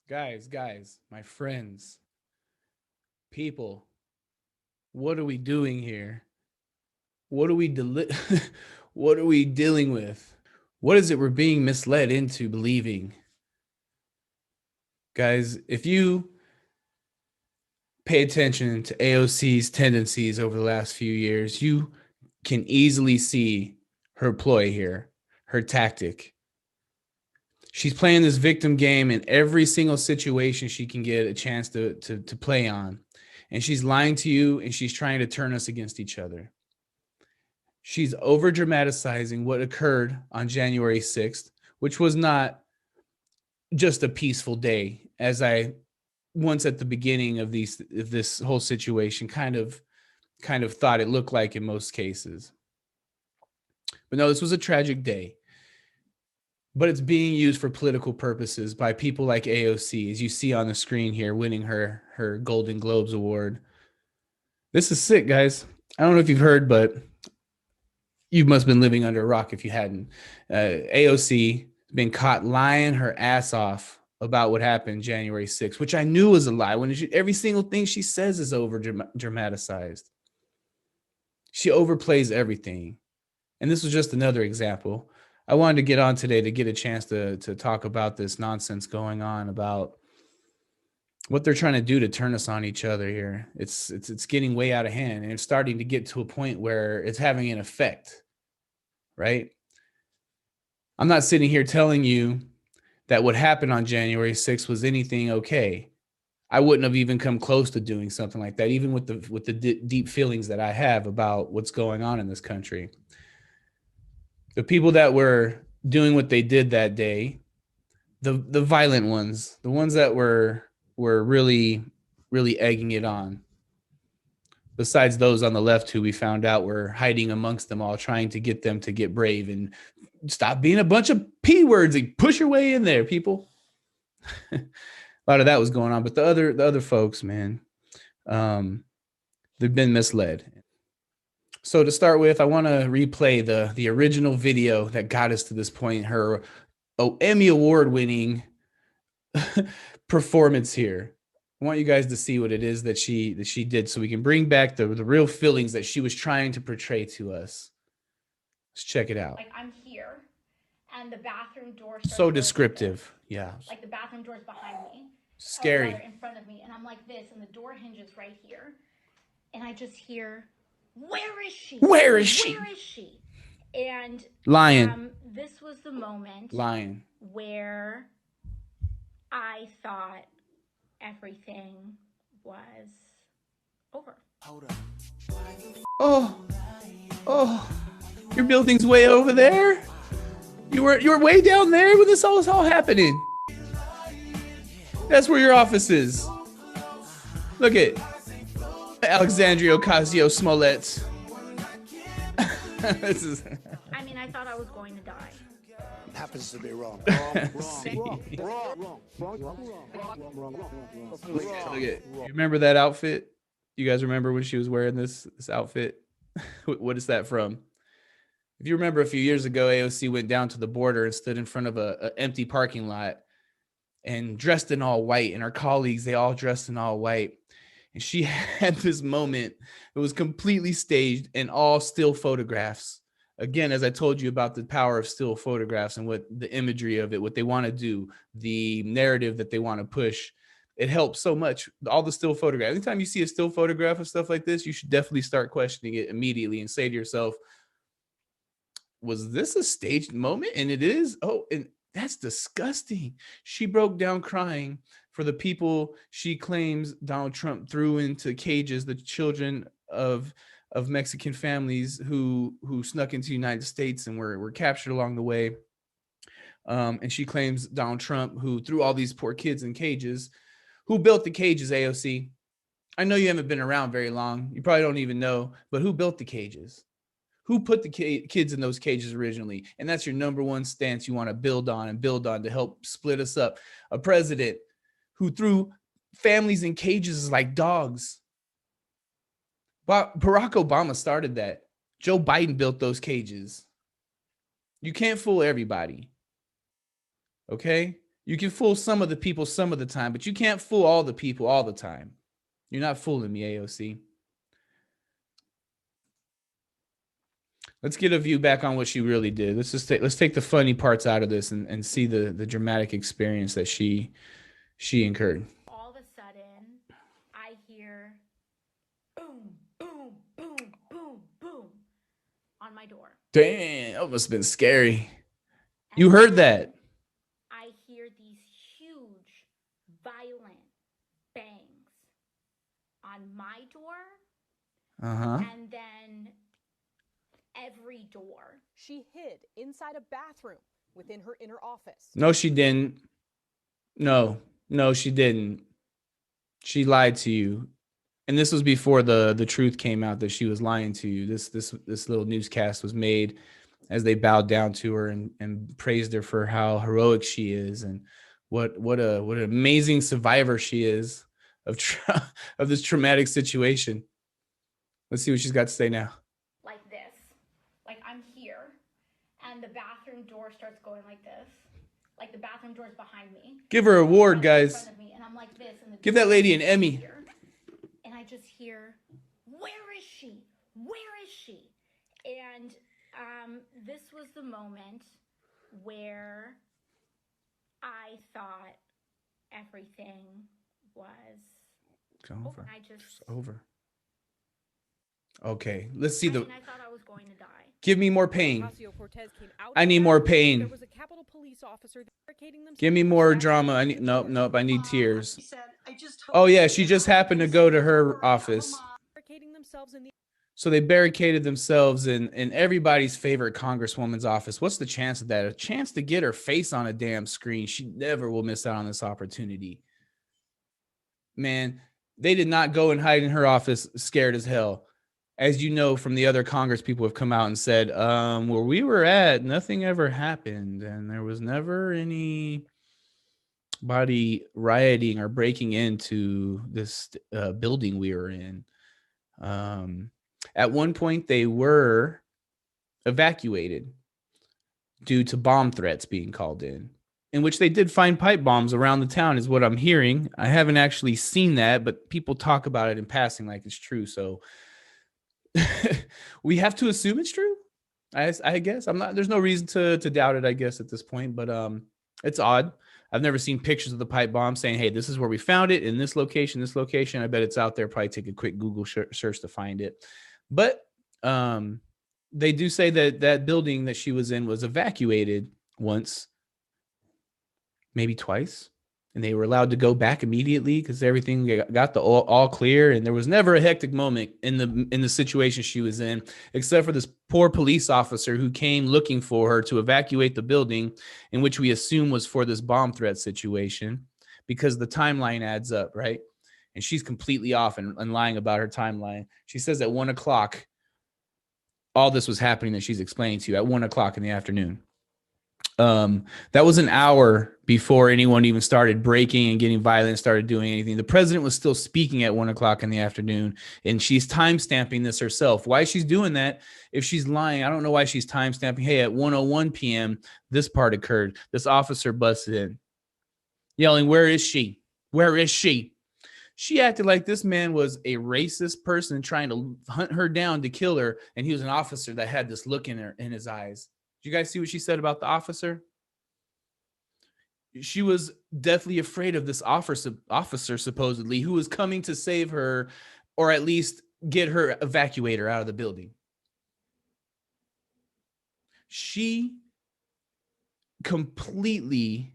Guys, my friends, people, what are we doing here? What are we what are we dealing with? What is it we're being misled into believing? Guys, if you pay attention to AOC's tendencies over the last few years, you can easily see her ploy here, her tactic. She's playing this victim game in every single situation she can get a chance to play on. And she's lying to you and she's trying to turn us against each other. She's over dramatizing what occurred on January 6th, which was not just a peaceful day, as I once at the beginning of this whole situation kind of thought it looked like in most cases. But no, this was a tragic day. But it's being used for political purposes by people like AOC, as you see on the screen here, winning her Golden Globes award. This is sick, guys. I don't know if you've heard, but you must have been living under a rock if you hadn't. AOC has been caught lying her ass off about what happened January 6th, which I knew was a lie. Every single thing she says is over dramatized. She overplays everything. And this was just another example. I wanted to get on today to get a chance to talk about this nonsense going on about what they're trying to do to turn us on each other here. It's getting way out of hand, and it's starting to get to a point where it's having an effect, right? I'm not sitting here telling you that what happened on January 6th was anything okay. I wouldn't have even come close to doing something like that, even with the deep feelings that I have about what's going on in this country. The people that were doing what they did that day, the violent ones, the ones that were really egging it on, besides those on the left who we found out were hiding amongst them all, trying to get them to get brave and stop being a bunch of P words and push your way in there, people. A lot of that was going on, but the other folks, man, they've been misled. So to start with, I want to replay the original video that got us to this point. Her Emmy Award winning performance here. I want you guys to see what it is that she did, so we can bring back the real feelings that she was trying to portray to us. Let's check it out. Like, I'm here, and the bathroom door. So descriptive, yeah. Like, the bathroom door is behind me. Scary. In front of me, and I'm like this, and the door hinges right here, and I just hear, "Where is she? Where is she? Where is she?" And lying. This was the moment lying where I thought everything was over. Oh, your building's way over there. You were way down there when this all was all happening. That's where your office is. Look at Alexandria Ocasio-Smollett. This is. I mean, I thought I was going to die. Happens to be wrong. Look at, you remember that outfit? You guys remember when she was wearing this outfit? What is that from? If you remember a few years ago, AOC went down to the border and stood in front of a empty parking lot and dressed in all white, and her colleagues, they all dressed in all white. And she had this moment that was completely staged and all still photographs. Again, as I told you about the power of still photographs and what the imagery of it, what they want to do, the narrative that they want to push, it helps so much. All the still photographs. Anytime you see a still photograph of stuff like this, you should definitely start questioning it immediately and say to yourself, was this a staged moment? And it is. Oh, and that's disgusting. She broke down crying for the people she claims Donald Trump threw into cages, the children of Mexican families who snuck into the United States and were captured along the way. And she claims Donald Trump, who threw all these poor kids in cages. Who built the cages, AOC? I know you haven't been around very long. You probably don't even know, but who built the cages? Who put the kids in those cages originally? And that's your number one stance you want to build on to help split us up. A president who threw families in cages like dogs. Barack Obama started that. Joe Biden built those cages. You can't fool everybody. Okay? You can fool some of the people some of the time, but you can't fool all the people all the time. You're not fooling me, AOC. Let's get a view back on what she really did. Let's take the funny parts out of this and see the dramatic experience that she incurred. All of a sudden, I hear boom, boom, boom, boom, boom on my door. Damn, that must have been scary. You heard that? I hear these huge, violent bangs on my door. And then every door. She hid inside a bathroom within her inner office. No, she didn't. No, she didn't. She lied to you. And this was before the truth came out that she was lying to you. This little newscast was made as they bowed down to her and praised her for how heroic she is and what an amazing survivor she is of this traumatic situation. Let's see what she's got to say now. Like this. Like I'm here and the bathroom door starts going like this. Like the bathroom door is behind me. Give her an award, guys. And I'm like this. And give that lady an Emmy. Here, and I just hear, where is she? Where is she? And this was the moment where I thought everything was over. I just over. Okay, let's see I thought I was going to die. Give me more pain. I need more pain. There was a Capitol Police officer barricading themselves. Give me more drama. I need nope. I need tears. Oh yeah, she just happened to go to her office. So they barricaded themselves in everybody's favorite congresswoman's office. What's the chance of that? A chance to get her face on a damn screen. She never will miss out on this opportunity. Man, they did not go and hide in her office scared as hell. As you know, from the other Congress people have come out and said, where we were at, nothing ever happened. And there was never anybody rioting or breaking into this building we were in. At one point, they were evacuated due to bomb threats being called in which they did find pipe bombs around the town, is what I'm hearing. I haven't actually seen that, but people talk about it in passing like it's true. So we have to assume it's true. I guess there's no reason to doubt it, I guess, at this point, but it's odd. I've never seen pictures of the pipe bomb saying, hey, this is where we found it in this location. I bet it's out there. Probably take a quick Google search to find it. But they do say that building that she was in was evacuated once, maybe twice. And they were allowed to go back immediately because everything got the all clear. And there was never a hectic moment in the situation she was in, except for this poor police officer who came looking for her to evacuate the building, in which we assume was for this bomb threat situation, because the timeline adds up, right? And she's completely off and lying about her timeline. She says at 1 o'clock, all this was happening that she's explaining to you at 1 o'clock in the afternoon. That was an hour before anyone even started breaking and getting violent, started doing anything. The president was still speaking at 1 o'clock in the afternoon, and she's time-stamping this herself. Why she's doing that, if she's lying, I don't know why she's time-stamping. Hey, at 1:01 p.m., this part occurred. This officer busted in, yelling, where is she? Where is she? She acted like this man was a racist person trying to hunt her down to kill her, and he was an officer that had this look in his eyes. Did you guys see what she said about the officer? She was deathly afraid of this officer, supposedly, who was coming to save her, or at least evacuate her out of the building. She completely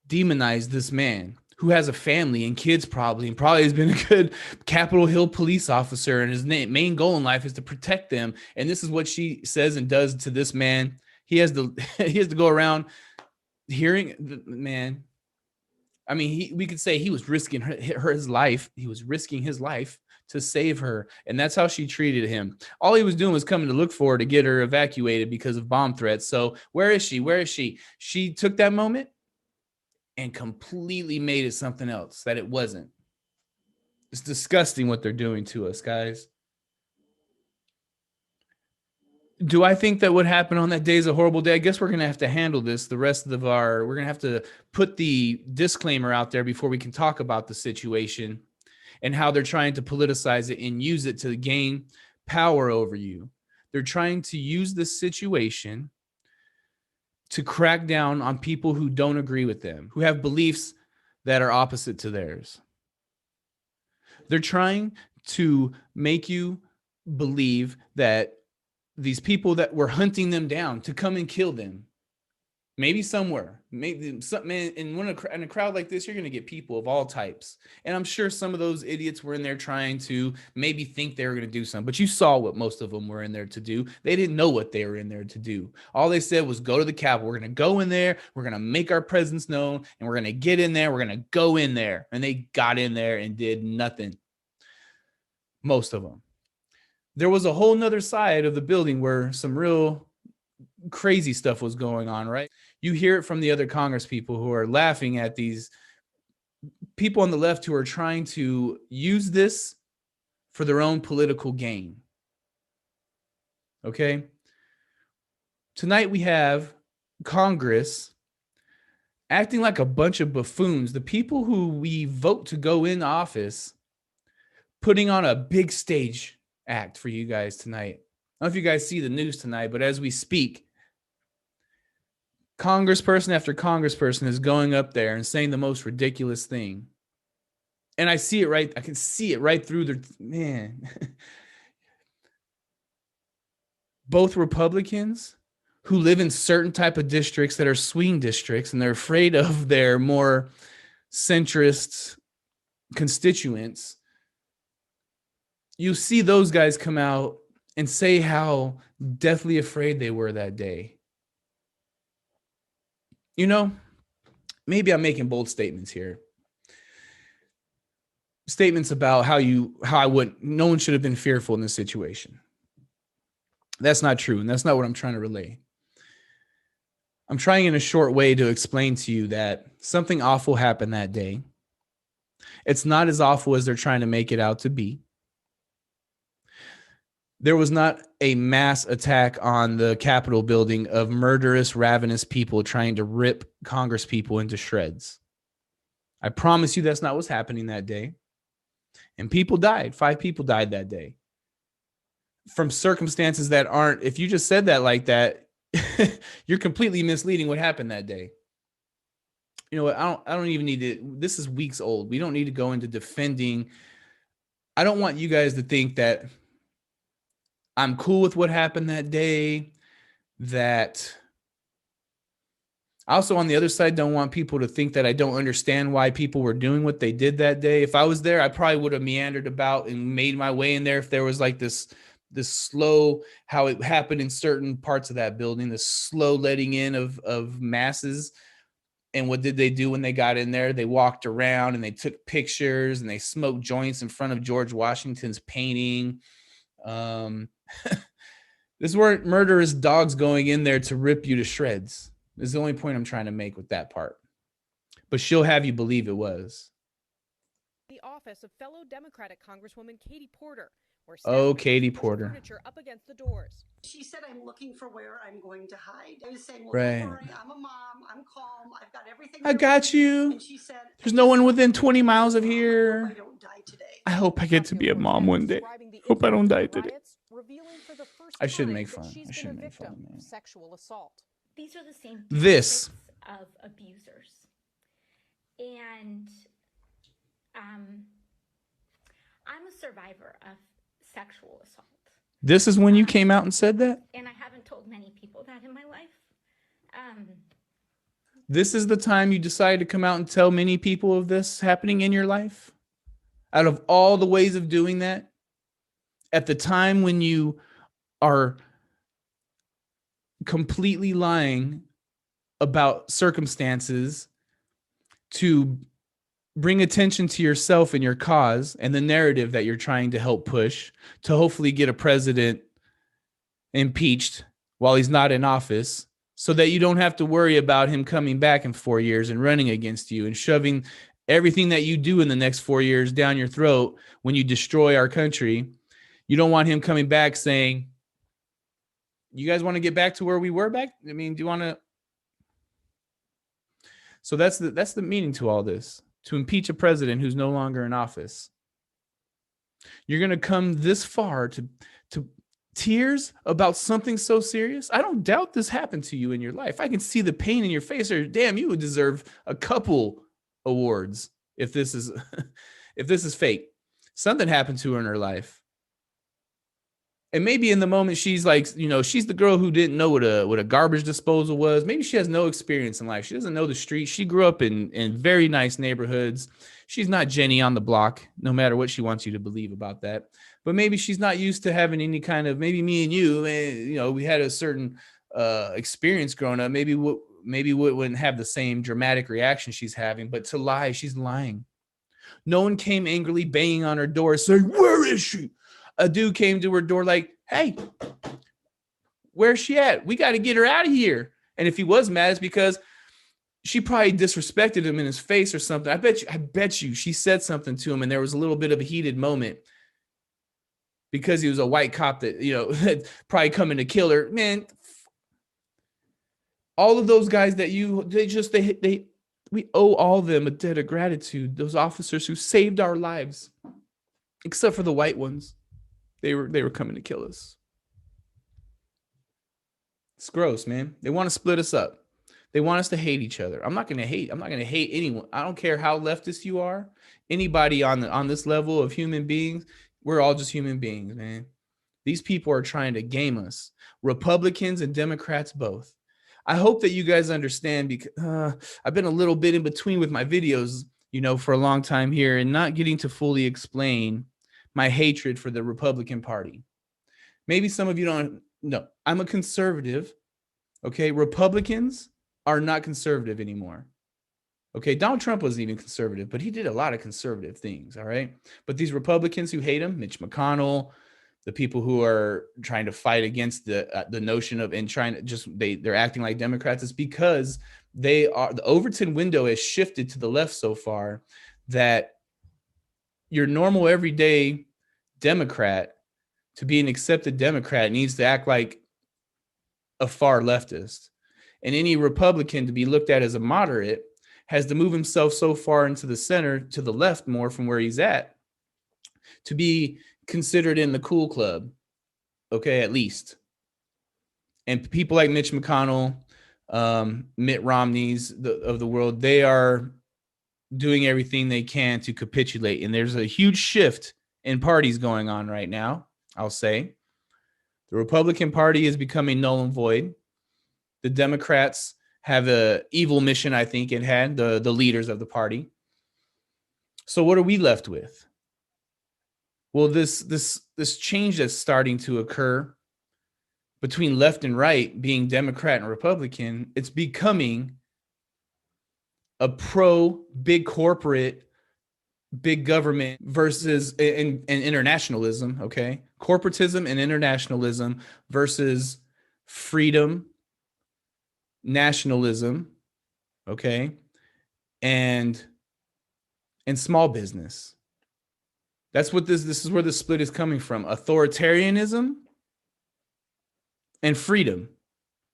demonized this man who has a family and kids probably has been a good Capitol Hill police officer, and his main goal in life is to protect them. And this is what she says and does to this man. He has to go around hearing the man. I mean, we could say he was risking his life. He was risking his life to save her, and that's how she treated him. All he was doing was coming to look for her to get her evacuated because of bomb threats. So where is she? Where is she? She took that moment and completely made it something else that it wasn't. It's disgusting what they're doing to us, guys. Do I think that what happened on that day is a horrible day? I guess we're going to have to handle this the rest of we're going to have to put the disclaimer out there before we can talk about the situation and how they're trying to politicize it and use it to gain power over you. They're trying to use this situation to crack down on people who don't agree with them, who have beliefs that are opposite to theirs. They're trying to make you believe that these people that were hunting them down to come and kill them, maybe somewhere, maybe something in a crowd like this, you're going to get people of all types. And I'm sure some of those idiots were in there trying to maybe think they were going to do something, but you saw what most of them were in there to do. They didn't know what they were in there to do. All they said was go to the Capitol. We're going to go in there. We're going to make our presence known and we're going to get in there. We're going to go in there. And they got in there and did nothing. Most of them. There was a whole nother side of the building where some real crazy stuff was going on, right? You hear it from the other Congress people who are laughing at these people on the left who are trying to use this for their own political gain. Okay? Tonight we have Congress acting like a bunch of buffoons. The people who we vote to go in office putting on a big stage act for you guys tonight. I don't know if you guys see the news tonight, but as we speak, congressperson after congressperson is going up there and saying the most ridiculous thing. And I see it right. I can see it right through their, man. Both Republicans who live in certain type of districts that are swing districts, and they're afraid of their more centrist constituents. You see those guys come out and say how deathly afraid they were that day. You know, maybe I'm making bold statements here. Statements about no one should have been fearful in this situation. That's not true. And that's not what I'm trying to relay. I'm trying in a short way to explain to you that something awful happened that day. It's not as awful as they're trying to make it out to be. There was not a mass attack on the Capitol building of murderous, ravenous people trying to rip Congress people into shreds. I promise you that's not what's happening that day. And people died. 5 people died that day. From circumstances that aren't, if you just said that like that, you're completely misleading what happened that day. You know what? I don't even need to, this is weeks old. We don't need to go into defending. I don't want you guys to think that I'm cool with what happened that day, that I also on the other side don't want people to think that I don't understand why people were doing what they did that day. If I was there, I probably would have meandered about and made my way in there if there was like this slow, how it happened in certain parts of that building, the slow letting in of masses. And what did they do when they got in there? They walked around and they took pictures and they smoked joints in front of George Washington's painting. This weren't murderous dogs going in there to rip you to shreds. This is the only point I'm trying to make with that part. But she'll have you believe it was. The office of fellow Democratic Congresswoman Katie Porter. Katie Porter. Furniture up against the doors. She said, I'm looking for where I'm going to hide. I was saying, well, right. Don't worry, I'm a mom, I'm calm, I've got everything. I got you. And she said, there's no one within 20 miles of here. I don't die today. I hope I get to be a mom one day. Hope I don't die today. I shouldn't make fun. I shouldn't make fun, man. Sexual assault. These are the same this of abusers. And I'm a survivor of sexual assault. This is when you came out and said that? And I haven't told many people that in my life. This is the time you decided to come out and tell many people of this happening in your life? Out of all the ways of doing that, at the time when you are completely lying about circumstances to bring attention to yourself and your cause and the narrative that you're trying to help push to hopefully get a president impeached while he's not in office so that you don't have to worry about him coming back in 4 years and running against you and shoving everything that you do in the next 4 years down your throat when you destroy our country. You don't want him coming back saying, You guys want to get back to where we were back? I mean, do you want to? So that's the meaning to all this. To impeach a president who's no longer in office. You're going to come this far to tears about something so serious? I don't doubt this happened to you in your life. I can see the pain in your face, or damn, you would deserve a couple awards if this is if this is fake. Something happened to her in her life. And maybe in the moment she's like, she's the girl who didn't know what a garbage disposal was. Maybe she has no experience in life. She doesn't know the street. She grew up in very nice neighborhoods. She's not Jenny on the block, no matter what she wants you to believe about that. But maybe she's not used to having any kind of, maybe me and you, we had a certain experience growing up. Maybe we wouldn't have the same dramatic reaction she's having, but to lie, she's lying. No one came angrily banging on her door saying, "Where is she?" A dude came to her door like, "Hey, where's she at? We got to get her out of here." And if he was mad, it's because she probably disrespected him in his face or something. I bet you she said something to him and there was a little bit of a heated moment because he was a white cop that, had probably coming to kill her. Man, all of those guys that we owe all of them a debt of gratitude. Those officers who saved our lives, except for the white ones. They were coming to kill us. It's gross, man. They want to split us up. They want us to hate each other. I'm not going to hate anyone. I don't care how leftist you are. Anybody on this level of human beings, we're all just human beings, man. These people are trying to game us. Republicans and Democrats both. I hope that you guys understand, because I've been a little bit in between with my videos, for a long time here, and not getting to fully explain my hatred for the Republican Party. Maybe some of you don't know. I'm a conservative. Okay. Republicans are not conservative anymore. Okay. Donald Trump wasn't even conservative, but he did a lot of conservative things. All right. But these Republicans who hate him, Mitch McConnell, the people who are trying to fight against the notion of, and trying to just, they're acting like Democrats, is because the Overton window has shifted to the left so far that your normal everyday Democrat, to be an accepted Democrat, needs to act like a far leftist. And any Republican to be looked at as a moderate has to move himself so far into the center, to the left more from where he's at, to be considered in the cool club. Okay, at least. And people like Mitch McConnell, Mitt Romney's of the world, they are doing everything they can to capitulate. And there's a huge shift in parties going on right now. I'll say the Republican Party is becoming null and void. The Democrats have a evil mission, I think it had, the leaders of the party. So what are we left with? Well, this change that's starting to occur between left and right, being Democrat and Republican, it's becoming a pro big corporate, big government versus and internationalism. Okay. Corporatism and internationalism versus freedom, nationalism. Okay. And small business. That's what this is where the split is coming from. Authoritarianism and freedom.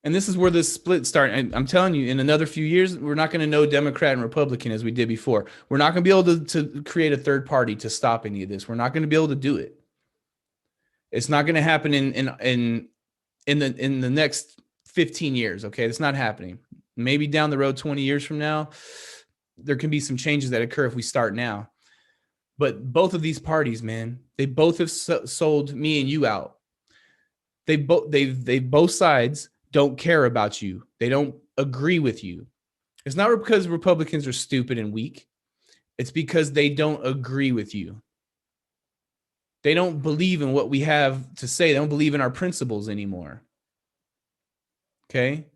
And this is where this split starts. And I'm telling you, in another few years, we're not going to know Democrat and Republican as we did before. We're not going to be able to create a third party to stop any of this. We're not going to be able to do it. It's not going to happen in the next 15 years. Okay, it's not happening. Maybe down the road, 20 years from now, there can be some changes that occur if we start now. But both of these parties, man, they both have sold me and you out. They both sides don't care about you. They don't agree with you. It's not because Republicans are stupid and weak. It's because they don't agree with you. They don't believe in what we have to say. They don't believe in our principles anymore. Okay?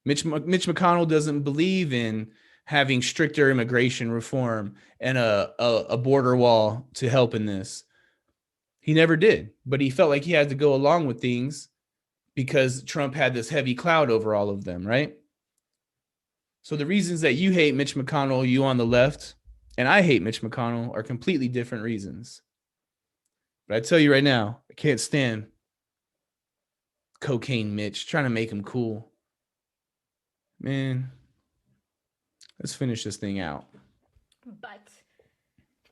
Mitch McConnell doesn't believe in having stricter immigration reform and a border wall to help in this. He never did, but he felt like he had to go along with things because Trump had this heavy cloud over all of them, right? So the reasons that you hate Mitch McConnell, you on the left, and I hate Mitch McConnell are completely different reasons. But I tell you right now, I can't stand Cocaine Mitch, trying to make him cool. Man, let's finish this thing out. But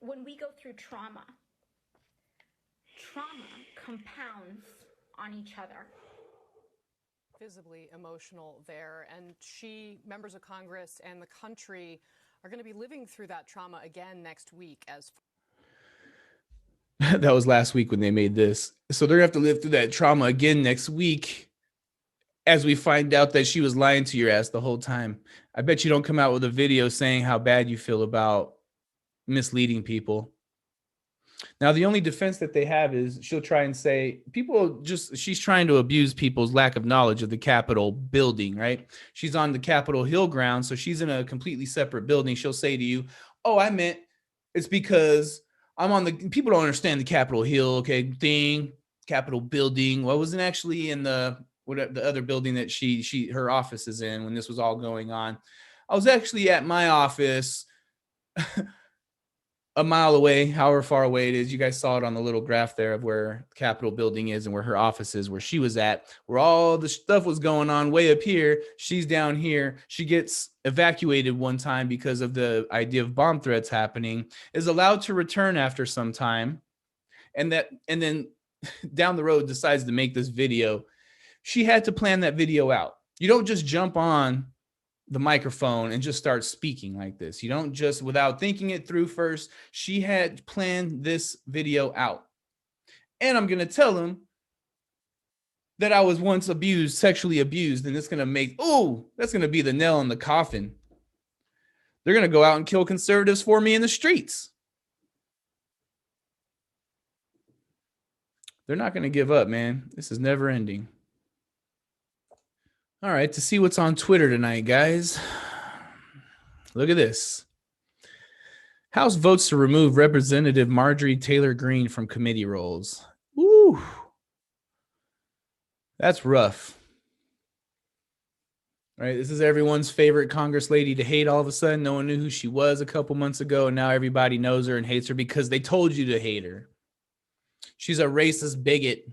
when we go through trauma compounds on each other. Visibly emotional there, and members of Congress and the country are going to be living through that trauma again next week as That was last week when they made this. So they're gonna have to live through that trauma again next week as we find out that she was lying to your ass the whole time. I bet you don't come out with a video saying how bad you feel about misleading people. Now, the only defense that they have is she'll try and say she's trying to abuse people's lack of knowledge of the Capitol building, right? She's on the Capitol Hill ground, so she's in a completely separate building. She'll say to you, oh, I meant it's because I'm on people don't understand the Capitol Hill, okay, Capitol building. Well, I wasn't actually in the other building that her office is in when this was all going on. I was actually at my office a mile away, however far away it is. You guys saw it on the little graph there of where the Capitol building is and where her office is, where she was at, where all the stuff was going on way up here. She's down here. She gets evacuated one time because of the idea of bomb threats happening, is allowed to return after some time. And then down the road decides to make this video. She had to plan that video out. You don't just jump on the microphone and just start speaking like this. You don't just, without thinking it through first. She had planned this video out. And I'm going to tell him that I was once sexually abused, and that's going to be the nail in the coffin. They're going to go out and kill conservatives for me in the streets. They're not going to give up, man. This is never ending. All right, to see what's on Twitter tonight, guys. Look at this. House votes to remove Representative Marjorie Taylor Greene from committee roles. Woo. That's rough. Right? This is everyone's favorite Congress lady to hate all of a sudden. No one knew who she was a couple months ago, and now everybody knows her and hates her because they told you to hate her. She's a racist bigot.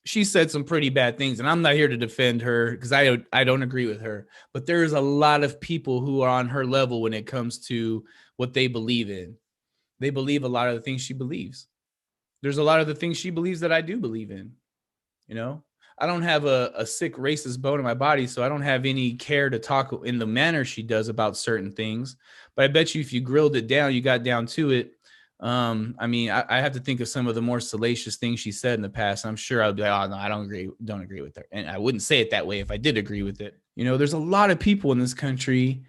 She said some pretty bad things, and I'm not here to defend her because I don't agree with her. But there's a lot of people who are on her level when it comes to what they believe in. They believe a lot of the things she believes. There's a lot of the things she believes that I do believe in. You know, I don't have a sick racist bone in my body, so I don't have any care to talk in the manner she does about certain things. But I bet you if you grilled it down, you got down to it. I have to think of some of the more salacious things she said in the past. I'm sure I'd be like, oh no, I don't agree with her. And I wouldn't say it that way if I did agree with it. You know, there's a lot of people in this country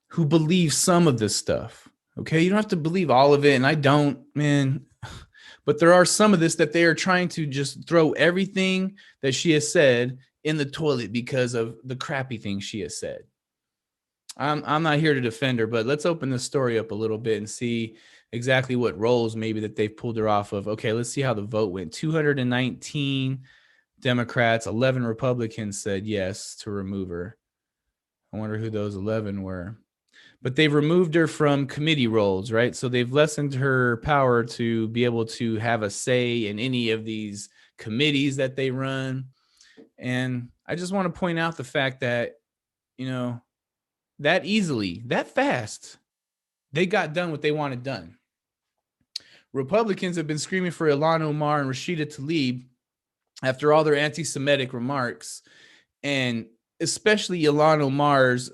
who believe some of this stuff. Okay. You don't have to believe all of it. And I don't, man, but there are some of this that they are trying to just throw everything that she has said in the toilet because of the crappy things she has said. I'm not here to defend her, but let's open the story up a little bit and see exactly what roles maybe that they've pulled her off of. Okay, let's see how the vote went. 219 Democrats, 11 Republicans said yes to remove her. I wonder who those 11 were. But they've removed her from committee roles, right? So they've lessened her power to be able to have a say in any of these committees that they run. And I just want to point out the fact that, you know, that easily, that fast, they got done what they wanted done. Republicans have been screaming for Ilhan Omar and Rashida Tlaib after all their anti-Semitic remarks, and especially Ilhan Omar's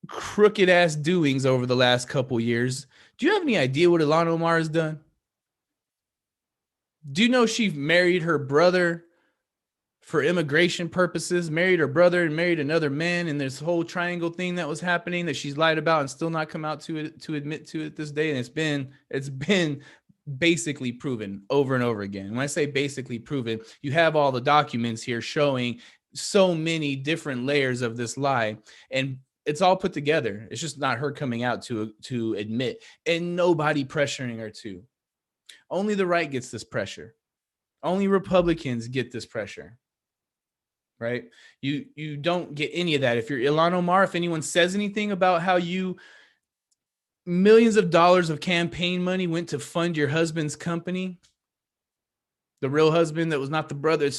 crooked ass doings over the last couple years. Do you have any idea what Ilhan Omar has done? Do you know she married her brother for immigration purposes, married her brother and married another man, and this whole triangle thing that was happening that she's lied about and still not come out to admit to it this day? And it's been basically proven over and over again. When I say basically proven, you have all the documents here showing so many different layers of this lie, and it's all put together. It's just not her coming out to admit, and nobody pressuring her to. Only the right gets this pressure. Only Republicans get this pressure. Right? You don't get any of that. If you're Ilhan Omar, if anyone says anything about how millions of dollars of campaign money went to fund your husband's company, The real husband that was not the brother.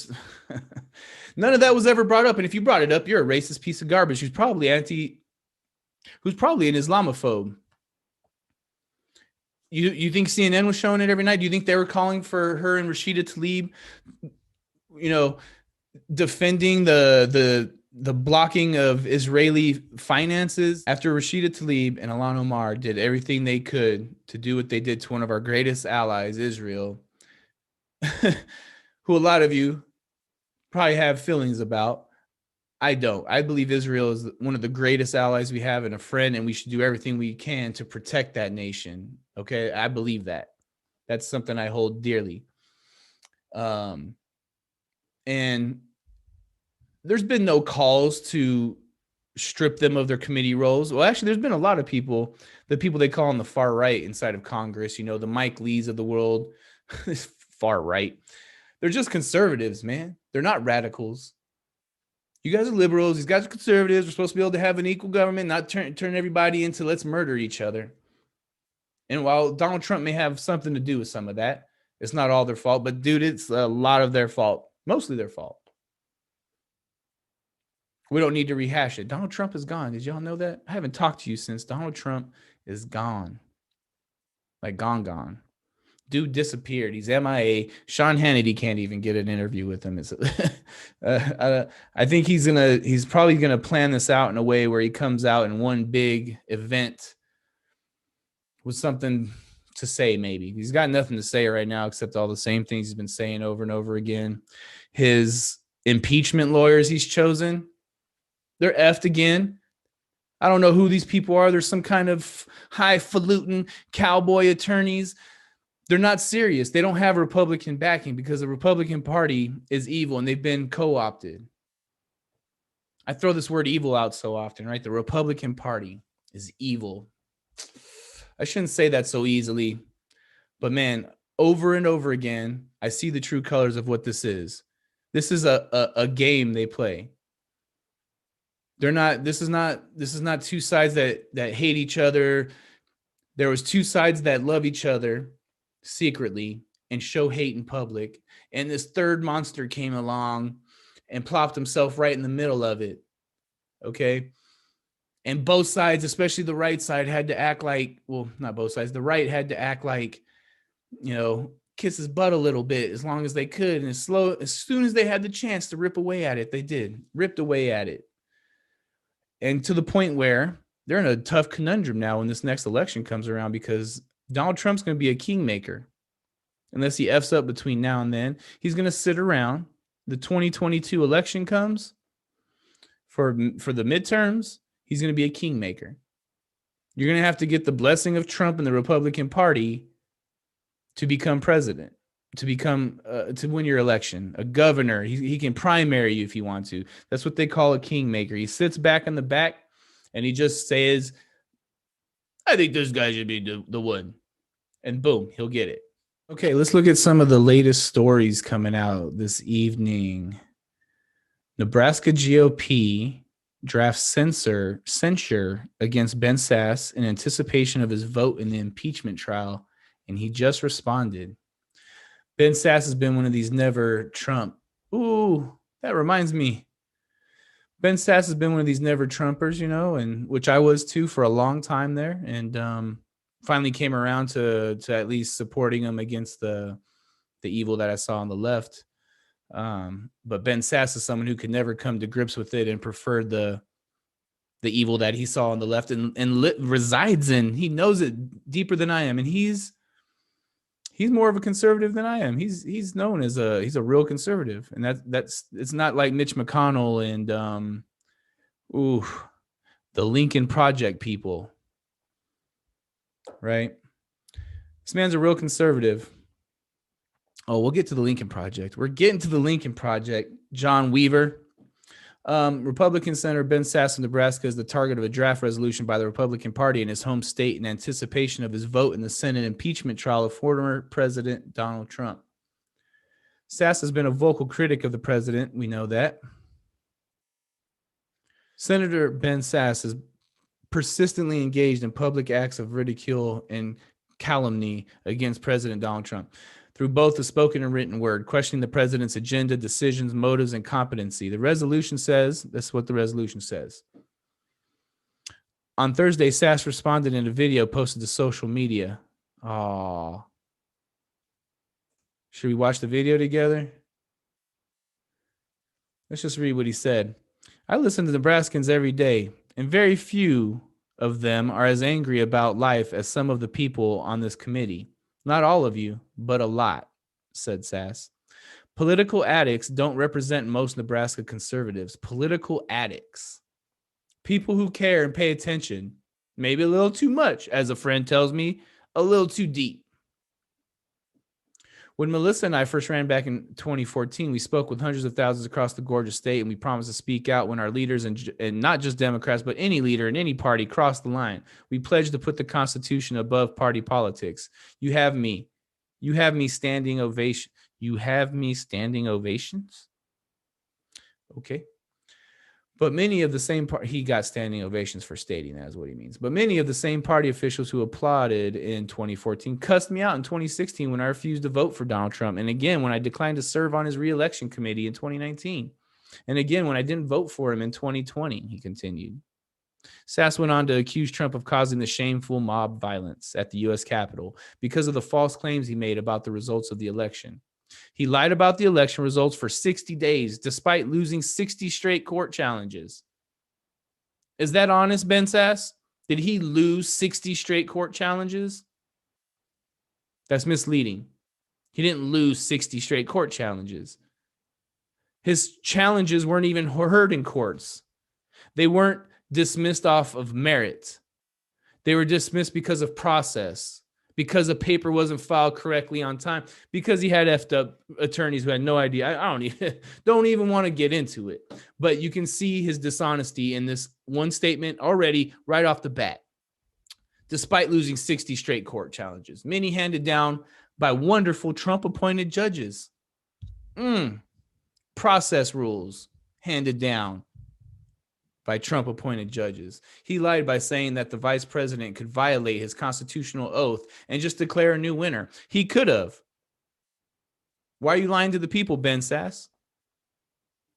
None of that was ever brought up. And if you brought it up, you're a racist piece of garbage who's probably an Islamophobe. You think CNN was showing it every night? Do you think they were calling for her and Rashida Tlaib, defending the blocking of Israeli finances after Rashida Tlaib and Ilhan Omar did everything they could to do what they did to one of our greatest allies, Israel, who a lot of you probably have feelings about. I don't. I believe Israel is one of the greatest allies we have and a friend, and we should do everything we can to protect that nation. Okay, I believe that. That's something I hold dearly. And there's been no calls to strip them of their committee roles. Well, actually, there's been a lot of people, the people they call on the far right inside of Congress, the Mike Lees of the world, far right. They're just conservatives, man. They're not radicals. You guys are liberals. These guys are conservatives. We're supposed to be able to have an equal government, not turn everybody into let's murder each other. And while Donald Trump may have something to do with some of that, it's not all their fault. But, dude, it's a lot of their fault. Mostly their fault. We don't need to rehash it. Donald Trump is gone. Did y'all know that? I haven't talked to you since Donald Trump is gone. Like gone. Dude disappeared. He's MIA. Sean Hannity can't even get an interview with him. I think he's probably gonna plan this out in a way where he comes out in one big event with something to say. Maybe he's got nothing to say right now except all the same things he's been saying over and over again. His impeachment lawyers he's chosen, they're effed again. I don't know who these people are. There's some kind of highfalutin cowboy attorneys. They're not serious. They don't have Republican backing because the Republican Party is evil and they've been co-opted. I throw this word evil out so often, right? The Republican Party is evil. I shouldn't say that so easily, but man, over and over again, I see the true colors of what this is. This is a game they play. This is not two sides that hate each other. There was two sides that love each other secretly and show hate in public, and this third monster came along and plopped himself right in the middle of it. Okay, and both sides, especially the right side, had to act like, well, not both sides, the right had to act like, kiss his butt a little bit as long as they could, and as soon as they had the chance to rip away at it, they ripped away at it, and to the point where they're in a tough conundrum now when this next election comes around, because Donald Trump's going to be a kingmaker. Unless he F's up between now and then, he's going to sit around. The 2022 election comes for the midterms. He's going to be a kingmaker. You're going to have to get the blessing of Trump and the Republican Party to become president, to win your election. A governor, he can primary you if he wants to. That's what they call a kingmaker. He sits back in the back and he just says, I think this guy should be the one. And boom, he'll get it. Okay, let's look at some of the latest stories coming out this evening. Nebraska GOP drafts censure against Ben Sass in anticipation of his vote in the impeachment trial, and he just responded. Ben Sass has been one of these never Trump. Ooh, that reminds me. Ben Sass has been one of these never Trumpers, and which I was too for a long time there, and finally came around to at least supporting him against the evil that I saw on the left. But Ben Sass is someone who could never come to grips with it and preferred the evil that he saw on the left and resides in. He knows it deeper than I am, and he's more of a conservative than I am. He's known as he's a real conservative, and that's it's not like Mitch McConnell and the Lincoln Project people, right? This man's a real conservative. Oh, we'll get to the Lincoln Project. We're getting to the Lincoln Project. John Weaver, Republican Senator Ben Sass of Nebraska, is the target of a draft resolution by the Republican Party in his home state in anticipation of his vote in the Senate impeachment trial of former President Donald Trump. Sass has been a vocal critic of the president. We know that. Senator Ben Sass is persistently engaged in public acts of ridicule and calumny against President Donald Trump. through both the spoken and written word, questioning the president's agenda, decisions, motives, and competency. The resolution says, this is what the resolution says. On Thursday, Sass responded in a video posted to social media. Oh, should we watch the video together? Let's just read what he said. I listen to Nebraskans every day, and very few of them are as angry about life as some of the people on this committee. Not all of you, but a lot, said Sass. Political addicts don't represent most Nebraska conservatives. Political addicts. People who care and pay attention. Maybe a little too much, as a friend tells me, a little too deep. When Melissa and I first ran back in 2014, we spoke with hundreds of thousands across the gorgeous state, and we promised to speak out when our leaders, and not just Democrats, but any leader in any party, crossed the line. We pledged to put the Constitution above party politics. You have me. You have me standing ovation. You have me standing ovations? Okay. But many of the same he got standing ovations for stating that is what he means. But many of the same party officials who applauded in 2014 cussed me out in 2016 when I refused to vote for Donald Trump. And again, when I declined to serve on his re-election committee in 2019. And again, when I didn't vote for him in 2020, he continued. Sass went on to accuse Trump of causing the shameful mob violence at the U.S. Capitol because of the false claims he made about the results of the election. He lied about the election results for 60 days, despite losing 60 straight court challenges. Is that honest, Ben Sass? Did he lose 60 straight court challenges? That's misleading. He didn't lose 60 straight court challenges. His challenges weren't even heard in courts. They weren't dismissed off of merit. They were dismissed because of process. Because a paper wasn't filed correctly on time, because he had effed up attorneys who had no idea. I don't even want to get into it. But you can see his dishonesty in this one statement already right off the bat. Despite losing 60 straight court challenges, many handed down by wonderful Trump-appointed judges. Process rules handed down by Trump-appointed judges. He lied by saying that the vice president could violate his constitutional oath and just declare a new winner. He could have. Why are you lying to the people, Ben Sass?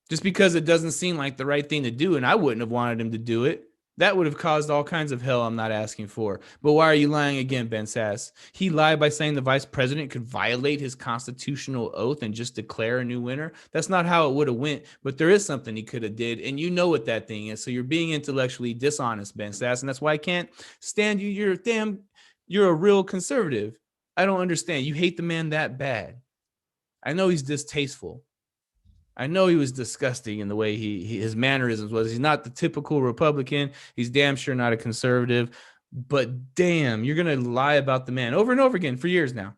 Just because it doesn't seem like the right thing to do, and I wouldn't have wanted him to do it. That would have caused all kinds of hell I'm not asking for. But why are you lying again, Ben Sass? He lied by saying the vice president could violate his constitutional oath and just declare a new winner. That's not how it would have went, but there is something he could have did, and you know what that thing is. So you're being intellectually dishonest, Ben Sass, and that's why I can't stand you. You're a real conservative. I don't understand. You hate the man that bad. I know he's distasteful. I know he was disgusting in the way his mannerisms was. He's not the typical Republican. He's damn sure not a conservative. But damn, you're going to lie about the man over and over again for years now.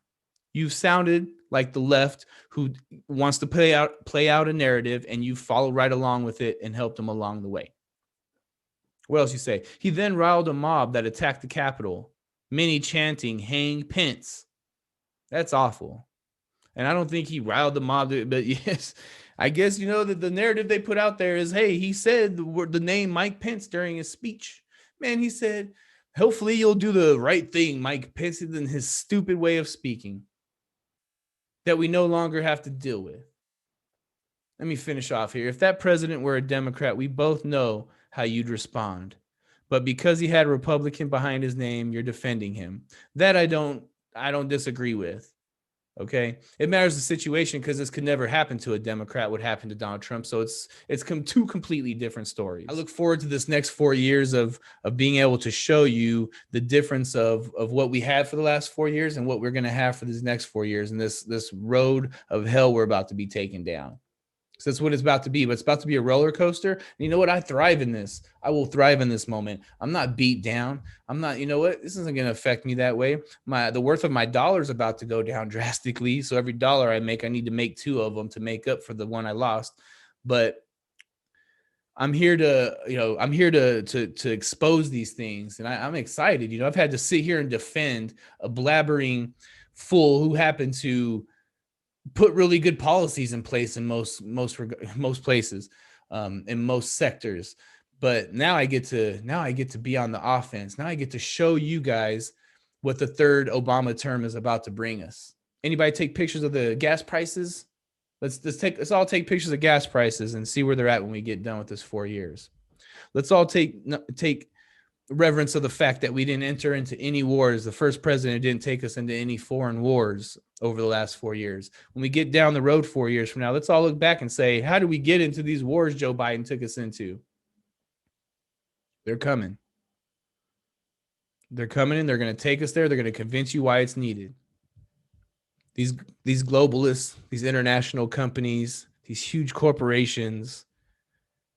You've sounded like the left who wants to play out a narrative, and you follow right along with it and helped them along the way. What else you say? He then riled a mob that attacked the Capitol, many chanting, "Hang Pence." That's awful. And I don't think he riled the mob, but yes, I guess, you know, that the narrative they put out there is, hey, he said the name Mike Pence during his speech. Man, he said, hopefully you'll do the right thing, Mike Pence, in his stupid way of speaking that we no longer have to deal with. Let me finish off here. If that president were a Democrat, we both know how you'd respond. But because he had a Republican behind his name, you're defending him. That I don't disagree with. Okay, it matters the situation because this could never happen to a Democrat. What happened to Donald Trump? So it's two completely different stories. I look forward to this next 4 years of being able to show you the difference of what we had for the last 4 years and what we're going to have for these next 4 years, and this road of hell we're about to be taken down. So that's what it's about to be. But it's about to be a roller coaster. And you know what? I thrive in this. I will thrive in this moment. I'm not beat down. I'm not, you know what? This isn't going to affect me that way. The worth of my dollar is about to go down drastically. So every dollar I make, I need to make 2 of them to make up for the one I lost. But I'm here to expose these things. And I'm excited. You know, I've had to sit here and defend a blabbering fool who happened to put really good policies in place in most places, in most sectors. But now I get to be on the offense. Now I get to show you guys what the third Obama term is about to bring us. Anybody take pictures of the gas prices? Let's all take pictures of gas prices and see where they're at when we get done with this 4 years. Let's all take reverence of the fact that we didn't enter into any wars. The first president didn't take us into any foreign wars over the last 4 years. When we get down the road 4 years from now, let's all look back and say, how did we get into these wars Joe Biden took us into? They're coming. They're coming and they're going to take us there. They're going to convince you why it's needed. These globalists, these international companies, these huge corporations,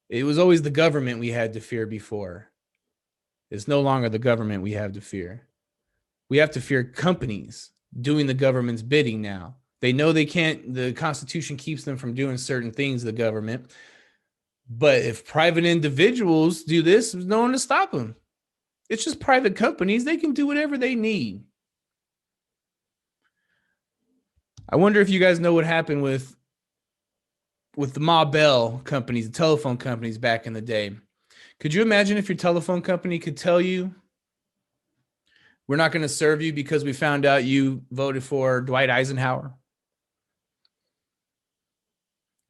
it was always the government we had to fear before. It's no longer the government we have to fear. We have to fear companies doing the government's bidding now. They know they can't, the Constitution keeps them from doing certain things, the government. But if private individuals do this, there's no one to stop them. It's just private companies. They can do whatever they need. I wonder if you guys know what happened with the Ma Bell companies, the telephone companies back in the day. Could you imagine if your telephone company could tell you, we're not going to serve you because we found out you voted for Dwight Eisenhower?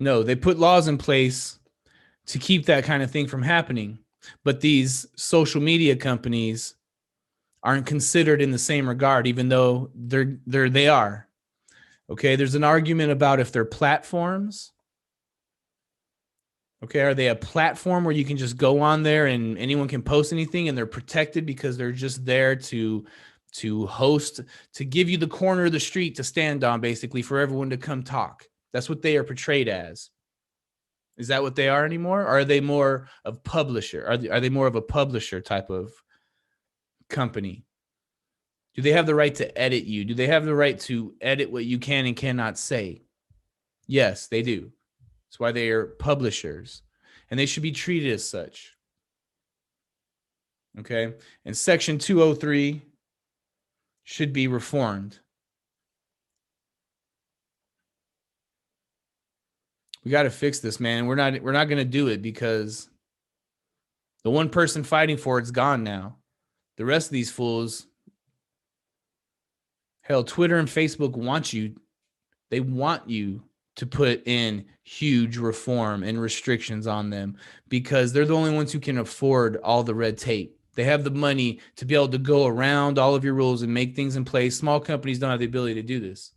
No, they put laws in place to keep that kind of thing from happening. But these social media companies aren't considered in the same regard, even though they are. Okay, there's an argument about if they're platforms. Okay, are they a platform where you can just go on there and anyone can post anything and they're protected because they're just there to host, to give you the corner of the street to stand on, basically, for everyone to come talk? That's what they are portrayed as. Is that what they are anymore? Or are they more of publisher? Are they more of a publisher type of company? Do they have the right to edit you? Do they have the right to edit what you can and cannot say? Yes, they do. That's why they are publishers, and they should be treated as such. Okay, and Section 203 should be reformed. We got to fix this, man. We're not going to do it because the one person fighting for it's gone now. The rest of these fools, hell, Twitter and Facebook want you. They want you to put in huge reform and restrictions on them because they're the only ones who can afford all the red tape. They have the money to be able to go around all of your rules and make things in place. Small companies don't have the ability to do this.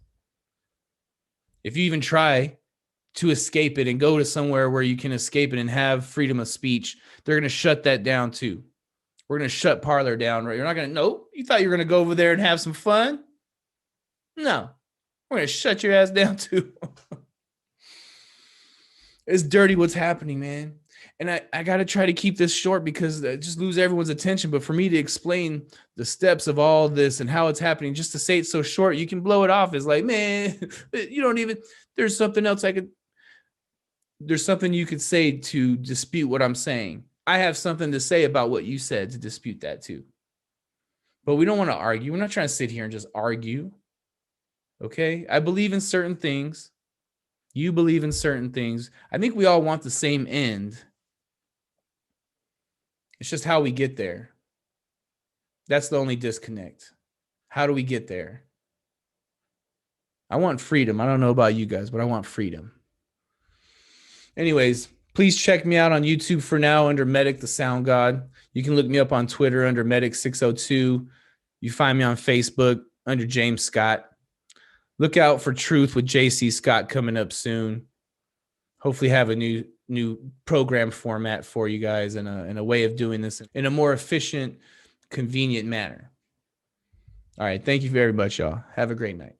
If you even try to escape it and go to somewhere where you can escape it and have freedom of speech, they're going to shut that down too. We're going to shut Parler down, right? You're not going to, no, you thought you were going to go over there and have some fun? No, we're going to shut your ass down too. It's dirty what's happening, man. And I got to try to keep this short because I just lose everyone's attention. But for me to explain the steps of all this and how it's happening, just to say it so short, you can blow it off as like, man, you don't even, there's something else there's something you could say to dispute what I'm saying. I have something to say about what you said to dispute that too. But we don't want to argue. We're not trying to sit here and just argue. Okay? I believe in certain things. You believe in certain things. I think we all want the same end. It's just how we get there. That's the only disconnect. How do we get there? I want freedom. I don't know about you guys, but I want freedom. Anyways, please check me out on YouTube for now under Medic the Sound God. You can look me up on Twitter under Medic602. You find me on Facebook under James Scott. Look out for Truth with JC Scott coming up soon. Hopefully have a new program format for you guys and a way of doing this in a more efficient, convenient manner. All right. Thank you very much, y'all. Have a great night.